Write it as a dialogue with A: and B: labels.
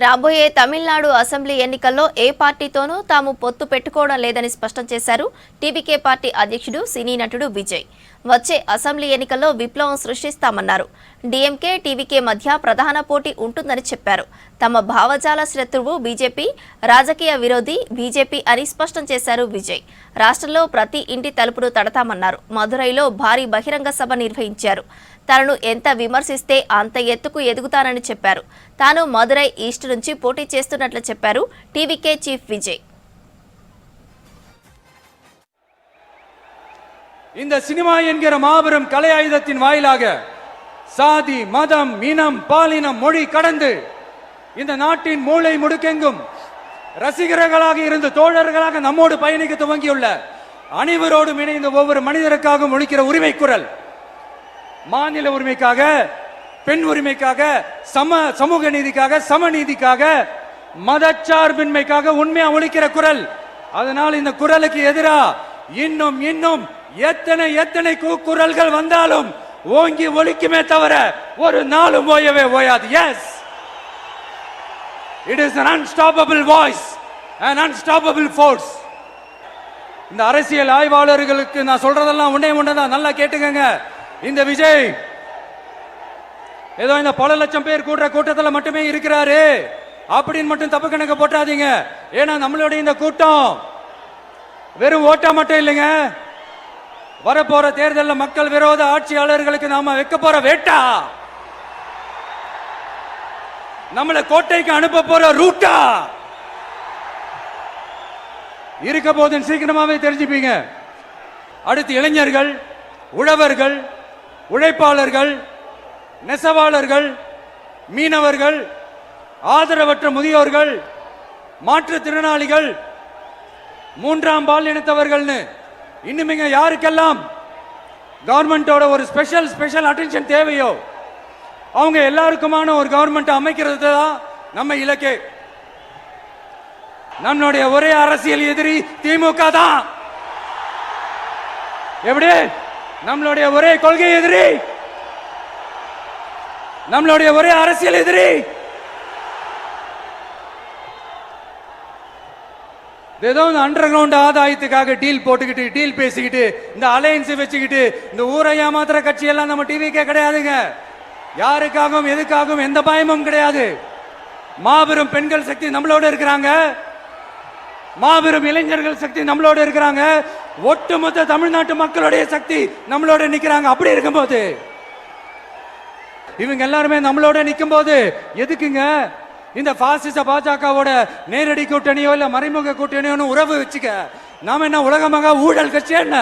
A: రాబోయే తమిళనాడు అసెంబ్లీ ఎన్నికల్లో ఏ పార్టీతోనూ తాము పొత్తు పెట్టుకోవడం లేదని స్పష్టం చేశారు టీవీకే పార్టీ అధ్యక్షుడు సినీ నటుడు విజయ్. వచ్చే అసెంబ్లీ ఎన్నికల్లో విప్లవం సృష్టిస్తామన్నారు. డీఎంకే టీవీకే మధ్య ప్రధాన పోటీ ఉంటుందని చెప్పారు. తమ భావజాల శత్రువు బీజేపీ, రాజకీయ విరోధి బీజేపీ అని స్పష్టం చేశారు విజయ్. రాష్ట్రంలో ప్రతి ఇంటి తలుపును తడతామన్నారు. మదురైలో భారీ బహిరంగ సభ నిర్వహించారు. తనను ఎంత విమర్శిస్తే అంత ఎత్తుకు ఎదుగుతానని చెప్పారు. తాను మదురై ఈస్ట్ నుంచి పోటీ చేస్తున్నట్లు చెప్పారు టీవీకే చీఫ్ విజయ్.
B: இந்த சினிமா என்கிற மாபெரும் கலை ஆயுதத்தின் வாயிலாக சாதி, மதம், இனம், பாலினம், மொழி கடந்து இந்த நாட்டின் மூளை முடுக்கெங்கும் ரசிகர்களாக இருந்து தோழர்களாக நம்மோடு பயணிக்க துவங்கியுள்ள அனைவரோடும் இணைந்த ஒவ்வொரு மனிதருக்காகவும் ஒலிக்கிற உரிமை குரல், மாநில உரிமைக்காக, பெண் உரிமைக்காக, சமூக நீதிக்காக, சமநீதிக்காக, மதச்சார்பின்மைக்காக உண்மையா ஒலிக்கிற குரல். அதனால் இந்த குரலுக்கு எதிரா இன்னும் இன்னும் எத்தனை எத்தனை குரல்கள் வந்தாலும் ஓங்கி ஒலிக்குமே தவிர ஒரு நாளும் ஓயவே ஓயாது. Yes, it is an unstoppable voice, an unstoppable force. இந்த அரசியல் ஆய்வாளர்களுக்கு நான் சொல்றதெல்லாம் ஒண்ணேதான், நல்லா கேட்டுக்கங்க. இந்த விஜய் ஏதோ இந்த பல லட்சம் பேர் கூடுற கூட்டத்தில் மட்டுமே இருக்கிறாரு அப்படின்னு மட்டும் தப்பு கணக்கு போட்டாதீங்க. ஏன்னா நம்மளுடைய இந்த கூட்டம் வெறும் ஓட்டா மட்டும் இல்லைங்க. வரப்போற தேர்தலில் மக்கள் விரோத ஆட்சியாளர்களுக்கு நாம வைக்க போற வேட்டா, நம்மளை கோட்டைக்கு அனுப்ப போற ரூட்டா இருக்க போதுன்னு சீக்கிரமாவே தெரிஞ்சுப்பீங்க. அடுத்து இளைஞர்கள், உழவர்கள், உழைப்பாளர்கள், நெசவாளர்கள், மீனவர்கள், ஆதரவற்ற முதியோர்கள், மாற்றுத்திறனாளிகள், மூன்றாம் பால் இனத்தவர்கள்னு இன்னும் யாருக்கெல்லாம் கவர்மெண்டோட ஒரு ஸ்பெஷல் அட்டென்ஷன் தேவையோ அவங்க எல்லாருக்குமான ஒரு கவர்மெண்ட் அமைக்கிறது தான் நம்ம இலக்கே. நம்மளுடைய ஒரே அரசியல் எதிரி திமுக தான். எப்படி? நம்மளுடைய ஒரே கொள்கை எதிரி, நம்மளுடைய ஒரே அரசியல் எதிரி. ஏதோ இந்த அண்டர் கிரவுண்ட் ஆதாயத்துக்காக டீல் போட்டுக்கிட்டு, டீல் பேசிக்கிட்டு, இந்த அலையன்ஸ் வச்சுக்கிட்டு இந்த ஊரை ஏமாத்துற கட்சி எல்லாம் நம்ம டிவிக்கே கிடையாதுங்க. யாருக்காகவும் எதுக்காகவும் எந்த பயமும் கிடையாது. மாபெரும் பெண்கள் சக்தி நம்மளோட இருக்கிறாங்க, மாபெரும் இளைஞர்கள் சக்தி நம்மளோட இருக்கிறாங்க, ஒட்டுமொத்த தமிழ்நாட்டு மக்களுடைய சக்தி நம்மளோட நிக்கிறாங்க. அப்படி இருக்கும்போது இவங்க எல்லாருமே நம்மளோட நிற்கும் போது எதுக்குங்க இந்த பாசிச பாஜகவோட நேரடி கூட்டணியோ இல்ல மறைமுக கூட்டணியோ உறவு வச்சுக்க? நாம என்ன உலகமாக ஊழல் கட்சி என்ன?